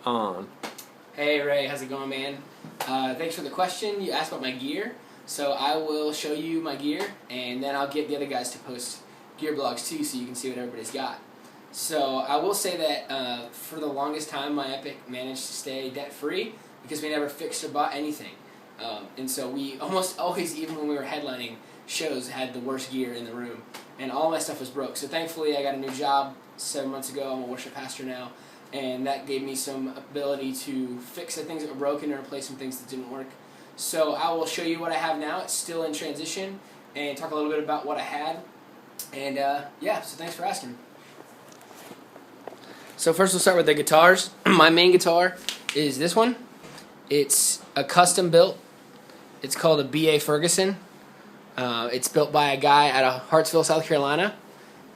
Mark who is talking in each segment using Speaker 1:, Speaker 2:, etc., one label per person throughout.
Speaker 1: on.
Speaker 2: Hey Ray, how's it going, man? Thanks for the question. You asked about my gear, so I will show you my gear, and then I'll get the other guys to post gear blogs too, so you can see what everybody's got. So I will say that for the longest time, my Epic managed to stay debt-free because we never fixed or bought anything, and so we almost always, even when we were headlining shows, had the worst gear in the room, and all my stuff was broke. So thankfully, I got a new job 7 months ago. I'm a worship pastor now. And that gave me some ability to fix the things that were broken and replace some things that didn't work. So I will show you what I have now. It's still in transition, and talk a little bit about what I had. And yeah, so thanks for asking. So first we'll start with the guitars. My main guitar is this one. It's a custom built. It's called a B.A. Ferguson. It's built by a guy out of Hartsville, South Carolina,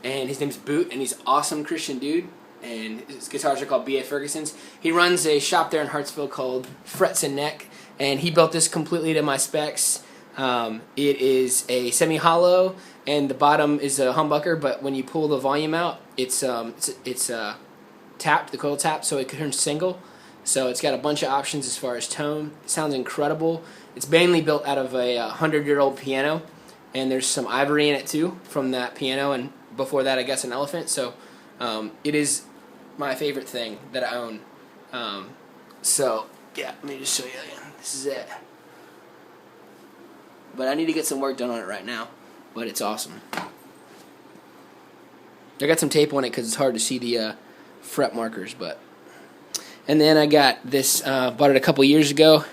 Speaker 2: and his name's Boot, and he's an awesome Christian dude. And his guitars are called B.A. Ferguson's. He runs a shop there in Hartsville called Frets and Neck, and he built this completely to my specs. It is a semi-hollow, and the bottom is a humbucker, but when you pull the volume out, it's tapped, the coil tapped, so it turns single. So it's got a bunch of options as far as tone. It sounds incredible. It's mainly built out of a 100-year-old piano, and there's some ivory in it too from that piano, and before that I guess an elephant. So it is my favorite thing that I own. So yeah, let me just show you again. This is it. But I need to get some work done on it right now. But it's awesome. I got some tape on it because it's hard to see the fret markers. But and then I got this. Bought it a couple years ago.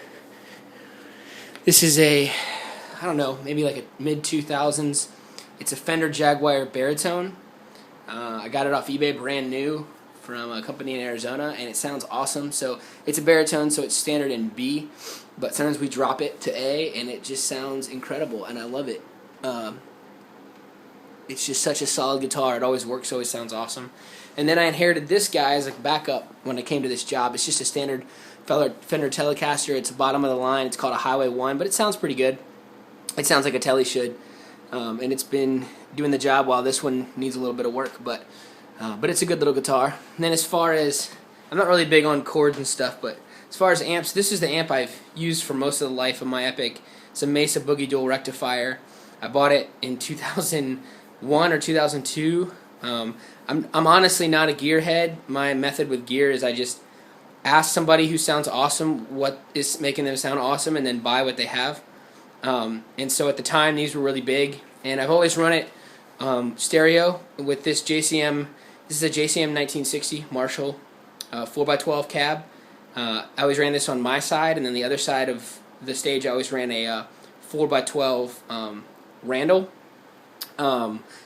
Speaker 2: This is a, I don't know, maybe like a mid-2000s. It's a Fender Jaguar baritone. I got it off eBay brand new from a company in Arizona, and it sounds awesome. So it's a baritone, so it's standard in B, but sometimes we drop it to A, and it just sounds incredible, and I love it. It's just such a solid guitar. It always works, always sounds awesome. And then I inherited this guy as a backup when I came to this job. It's just a standard Fender Telecaster. It's bottom of the line. It's called a Highway 1, but it sounds pretty good. It sounds like a Tele should. And it's been doing the job while this one needs a little bit of work, but it's a good little guitar. And then as far as, I'm not really big on chords and stuff, but as far as amps, this is the amp I've used for most of the life of my Epic. It's a Mesa Boogie Dual Rectifier. I bought it in 2001 or 2002. I'm honestly not a gearhead. My method with gear is I just ask somebody who sounds awesome what is making them sound awesome, and then buy what they have. And so at the time these were really big, and I've always run it stereo with this JCM. This is a JCM 1960 Marshall 4x12 cab. I always ran this on my side, and then the other side of the stage I always ran a 4x12 Randall,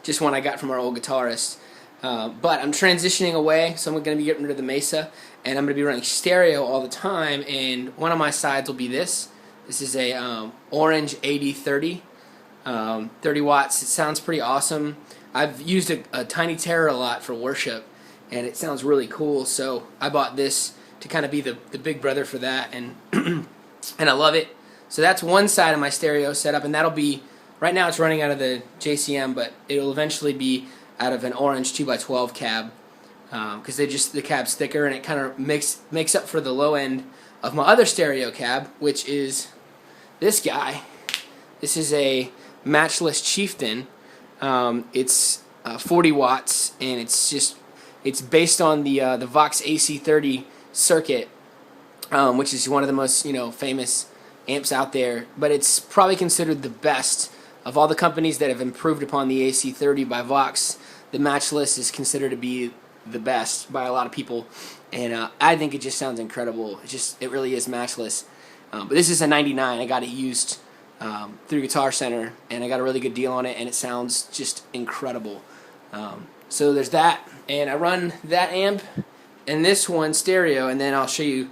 Speaker 2: just one I got from our old guitarist. But I'm transitioning away, so I'm going to be getting rid of the Mesa, and I'm going to be running stereo all the time, and one of my sides will be this. This is a Orange AD30, 30 watts. It sounds pretty awesome. I've used a Tiny Terror a lot for worship, and it sounds really cool, so I bought this to kind of be the big brother for that, and and I love it. So that's one side of my stereo setup, and that'll be, right now it's running out of the JCM, but it'll eventually be out of an Orange 2x12 cab, because the cab's thicker, and it kind of makes up for the low end of my other stereo cab, which is this guy. This is a Matchless Chieftain. It's 40 watts, and it's based on the Vox AC30 circuit, which is one of the most famous amps out there. But it's probably considered the best of all the companies that have improved upon the AC30 by Vox. The Matchless is considered to be the best by a lot of people, and I think it just sounds incredible. It really is matchless. But this is a 99. I got it used through Guitar Center, and I got a really good deal on it, and it sounds just incredible. So there's that, and I run that amp and this one stereo, and then I'll show you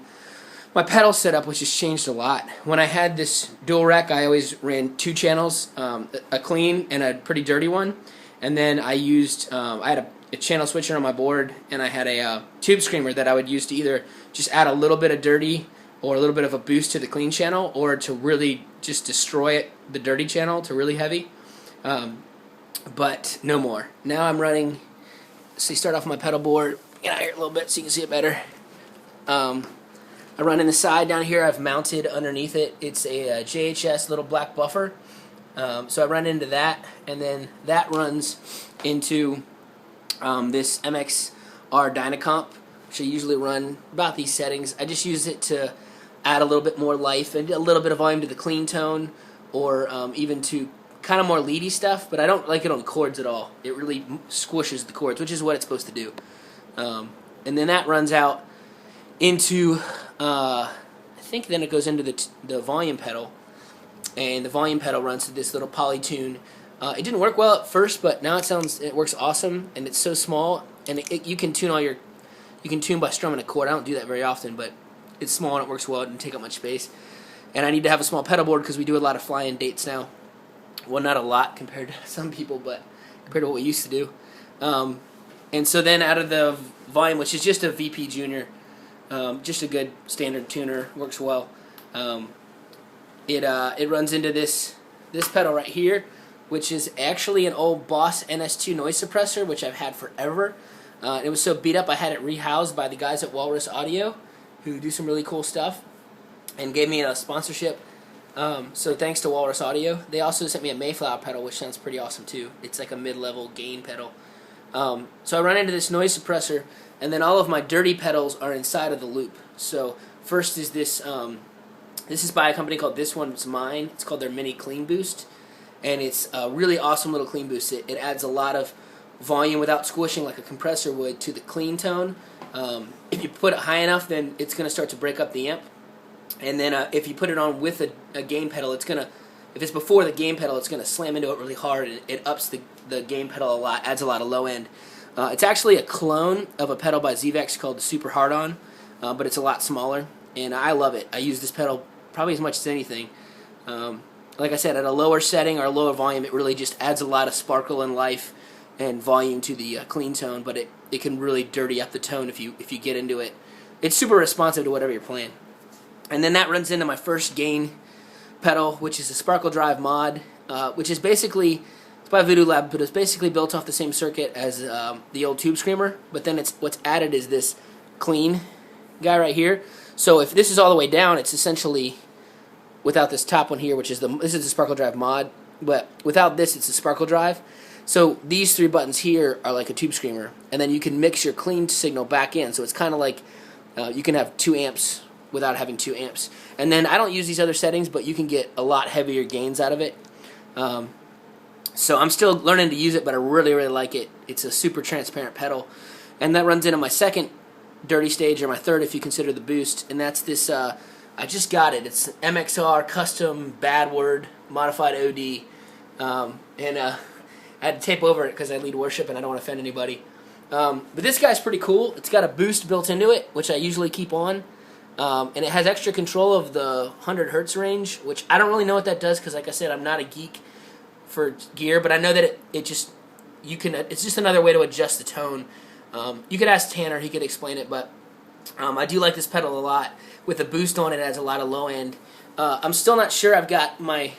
Speaker 2: my pedal setup, which has changed a lot. When I had this dual rec, I always ran 2 channels, a clean and a pretty dirty one, and then I used I had a channel switcher on my board, and I had a tube screamer that I would use to either just add a little bit of dirty or a little bit of a boost to the clean channel, or to really just destroy it, the dirty channel, to really heavy. But no more. Now I'm running, so you start off my pedal board, get out here a little bit so you can see it better. I run in the side down here. I've mounted underneath it. It's a JHS little black buffer. So I run into that, and then that runs into this MXR Dynacomp, which I usually run about these settings. I just use it to add a little bit more life and a little bit of volume to the clean tone, or even to kind of more leady stuff, but I don't like it on chords at all. It really squishes the chords, which is what it's supposed to do. And then that runs out into, I think then it goes into the volume pedal, and the volume pedal runs to this little Polytune. It didn't work well at first, but now it works awesome, and it's so small, and you can tune you can tune by strumming a chord. I don't do that very often, but it's small and it works well. It doesn't take up much space. And I need to have a small pedal board because we do a lot of fly-in dates now. Well, not a lot compared to some people, but compared to what we used to do. And so then out of the volume, which is just a VP Junior, just a good standard tuner, works well. It runs into this pedal right here, which is actually an old Boss NS2 noise suppressor, which I've had forever. It was so beat up I had it rehoused by the guys at Walrus Audio, who do some really cool stuff, and gave me a sponsorship. So thanks to Walrus Audio. They also sent me a Mayflower pedal, which sounds pretty awesome too. It's like a mid-level gain pedal. So I run into this noise suppressor, and then all of my dirty pedals are inside of the loop. So first is this. This is by a company called This One's Mine. It's called their Mini Clean Boost, and it's a really awesome little clean boost. It adds a lot of volume without squishing like a compressor would to the clean tone. If you put it high enough, then it's going to start to break up the amp. And then if you put it on with a gain pedal, it's gonna. If it's before the gain pedal, it's gonna slam into it really hard, and it ups the gain pedal a lot, adds a lot of low end. It's actually a clone of a pedal by Zvex called the Super Hard-On, but it's a lot smaller, and I love it. I use this pedal probably as much as anything. Like I said, at a lower setting or a lower volume, it really just adds a lot of sparkle and life and volume to the clean tone, but it can really dirty up the tone if you get into it. It's super responsive to whatever you're playing. And then that runs into my first gain pedal, which is a Sparkle Drive mod, which is basically, it's by Voodoo Lab, but it's basically built off the same circuit as the old Tube Screamer, but then what's added is this clean guy right here. So if this is all the way down, it's essentially without this top one here, which is this is the Sparkle Drive mod, but without this, it's a Sparkle Drive. So these three buttons here are like a Tube Screamer, and then you can mix your clean signal back in. So it's kind of like you can have 2 amps without having 2 amps. And then I don't use these other settings, but you can get a lot heavier gains out of it. So I'm still learning to use it, but I really, really like it. It's a super transparent pedal. And that runs into my second dirty stage, or my third if you consider the boost, and that's this, I just got it. It's MXR Custom Bad Word Modified OD. I had to tape over it because I lead worship and I don't want to offend anybody. But this guy's pretty cool. It's got a boost built into it, which I usually keep on. And it has extra control of the 100 hertz range, which I don't really know what that does because, like I said, I'm not a geek for gear, but I know that it's just another way to adjust the tone. You could ask Tanner, he could explain it, but I do like this pedal a lot. With the boost on it, it adds a lot of low end. I'm still not sure I've got my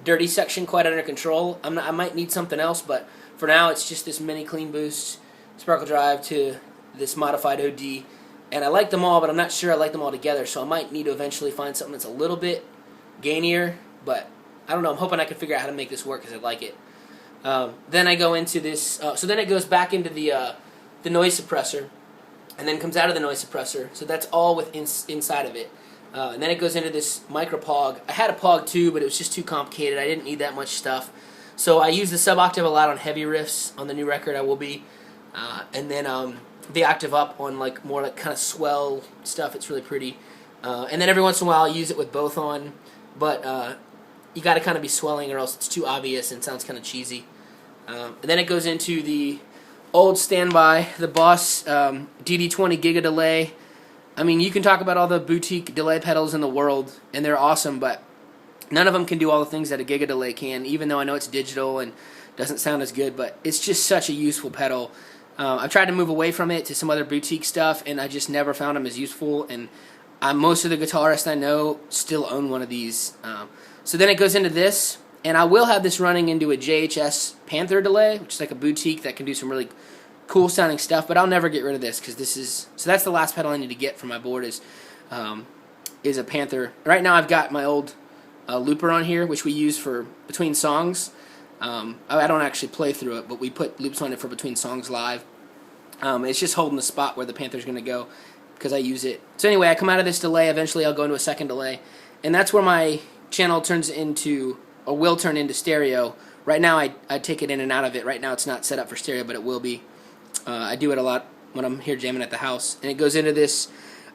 Speaker 2: dirty section quite under control. I might need something else, but for now it's just this mini clean boost, Sparkle Drive to this modified OD. And I like them all, but I'm not sure I like them all together, so I might need to eventually find something that's a little bit gainier, but I don't know. I'm hoping I can figure out how to make this work because I like it. Then I go into this, so then it goes back into the noise suppressor, and then comes out of the noise suppressor, so that's all inside of it. And then it goes into this micro Pog. I had a Pog too, but it was just too complicated. I didn't need that much stuff. So I use the sub-octave a lot on heavy riffs. On the new record I will be. And then the octave up on like more like kind of swell stuff. It's really pretty. And then every once in a while I use it with both on, but you got to kind of be swelling or else it's too obvious and sounds kind of cheesy. And then it goes into the old standby, the Boss DD20 Giga Delay. I mean, you can talk about all the boutique delay pedals in the world, and they're awesome, but none of them can do all the things that a Giga Delay can, even though I know it's digital and doesn't sound as good, but it's just such a useful pedal. I've tried to move away from it to some other boutique stuff, and I just never found them as useful, and most of the guitarists I know still own one of these. So then it goes into this, and I will have this running into a JHS Panther delay, which is like a boutique that can do some really cool sounding stuff, but I'll never get rid of this because this is, so that's the last pedal I need to get for my board is a Panther. Right now I've got my old looper on here, which we use for between songs. I don't actually play through it, but we put loops on it for between songs live. It's just holding the spot where the Panther's going to go because I use it. So anyway, I come out of this delay. Eventually I'll go into a second delay, and that's where my channel turns into, or will turn into stereo. Right now I take it in and out of it. Right now it's not set up for stereo, but it will be. I do it a lot when I'm here jamming at the house. And it goes into this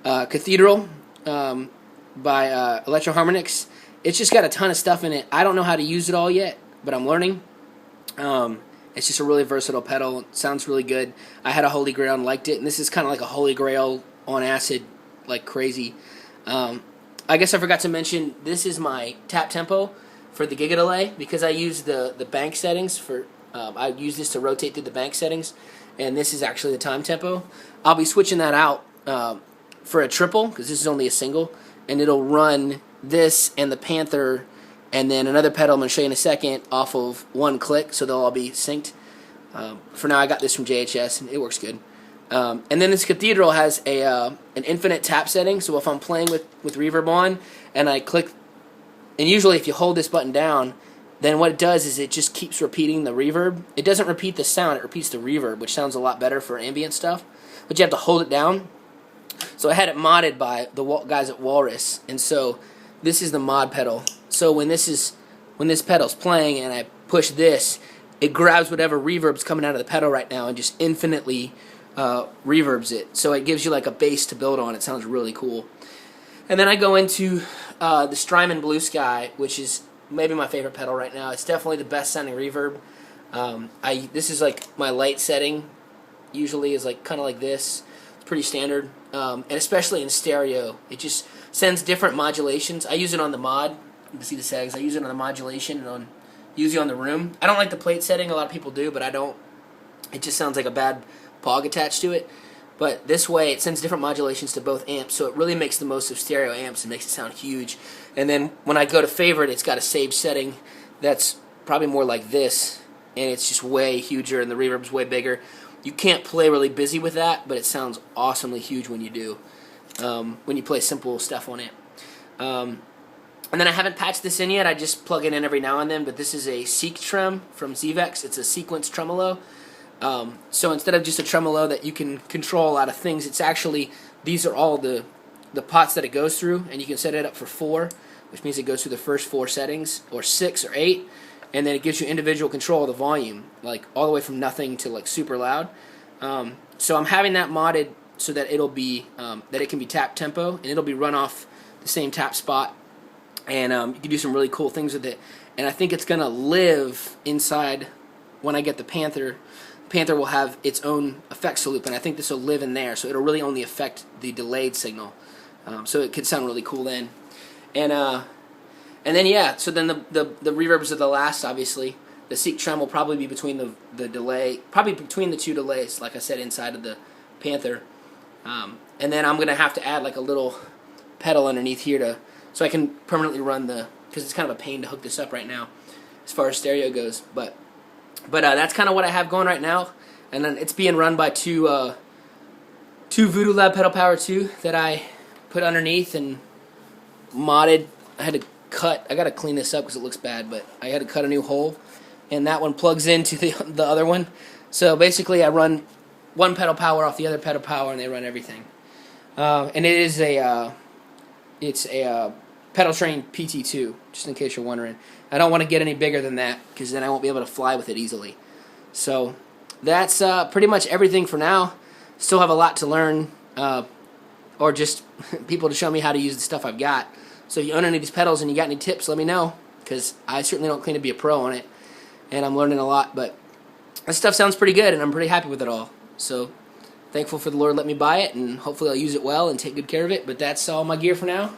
Speaker 2: Cathedral by Electro Harmonix. It's just got a ton of stuff in it. I don't know how to use it all yet, but I'm learning. It's just a really versatile pedal. It sounds really good. I had a Holy Grail and liked it, and this is kind of like a Holy Grail on acid, like crazy. I guess I forgot to mention, this is my tap tempo for the Giga Delay, because I use the bank settings for, I use this to rotate through the bank settings, and this is actually the time tempo. I'll be switching that out for a triple, because this is only a single, and it'll run this and the Panther and then another pedal I'm going to show you in a second off of one click, so they'll all be synced. For now I got this from JHS and it works good. And then this Cathedral has an infinite tap setting, so if I'm playing with reverb on and I click, and usually if you hold this button down, then what it does is it just keeps repeating the reverb. It doesn't repeat the sound, it repeats the reverb, which sounds a lot better for ambient stuff, but you have to hold it down. So I had it modded by the guys at Walrus, and so this is the mod pedal. So when this pedal's playing and I push this, it grabs whatever reverb's coming out of the pedal right now and just infinitely reverbs it. So it gives you like a bass to build on. It sounds really cool. And then I go into the Strymon Blue Sky, which is maybe my favorite pedal right now. It's definitely the best sounding reverb. This is like my light setting. Usually is like kind of like this. It's pretty standard, and especially in stereo, it just sends different modulations. I use it on the mod. You can see the settings. I use it on the modulation and on usually on the room. I don't like the plate setting. A lot of people do, but I don't. It just sounds like a bad pog attached to it. But this way, it sends different modulations to both amps, so it really makes the most of stereo amps and makes it sound huge. And then when I go to favorite, it's got a saved setting that's probably more like this, and it's just way huger, and the reverb's way bigger. You can't play really busy with that, but it sounds awesomely huge when you do. When you play simple stuff on it. And then I haven't patched this in yet. I just plug it in every now and then, but this is a Seek Trem from Zvex. It's a sequence tremolo. So instead of just a tremolo that you can control a lot of things, it's actually, these are all the pots that it goes through, and you can set it up for 4, which means it goes through the first 4 settings, or 6 or 8, and then it gives you individual control of the volume, like all the way from nothing to like super loud. So I'm having that modded so that it'll be that it can be tap tempo, and it'll be run off the same tap spot, and you can do some really cool things with it. And I think it's gonna live inside when I get the Panther. Panther will have its own effects loop, and I think this will live in there, so it'll really only affect the delayed signal. So it could sound really cool then. And then yeah, so then the reverbs are the last, obviously. The Seek Trem will probably be between the delay, probably between the 2 delays, like I said, inside of the Panther. And then I'm gonna have to add like a little pedal underneath here so I can permanently run because it's kind of a pain to hook this up right now as far as stereo goes. But that's kind of what I have going right now, and then it's being run by two Voodoo Lab Pedal Power 2 that I put underneath and modded. I gotta clean this up because it looks bad, but I had to cut a new hole, and that one plugs into the other one. So basically I run one pedal power off the other pedal power, and they run everything. And it is it's a Pedal Train PT2, just in case you're wondering. I don't want to get any bigger than that, because then I won't be able to fly with it easily. So that's pretty much everything for now. Still have a lot to learn, or just people to show me how to use the stuff I've got. So if you own any of these pedals and you got any tips, let me know, because I certainly don't claim to be a pro on it, and I'm learning a lot. But this stuff sounds pretty good, and I'm pretty happy with it all. So thankful for the Lord let me buy it, and hopefully I'll use it well and take good care of it. But that's all my gear for now.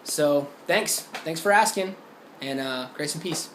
Speaker 2: So thanks for asking, and grace and peace.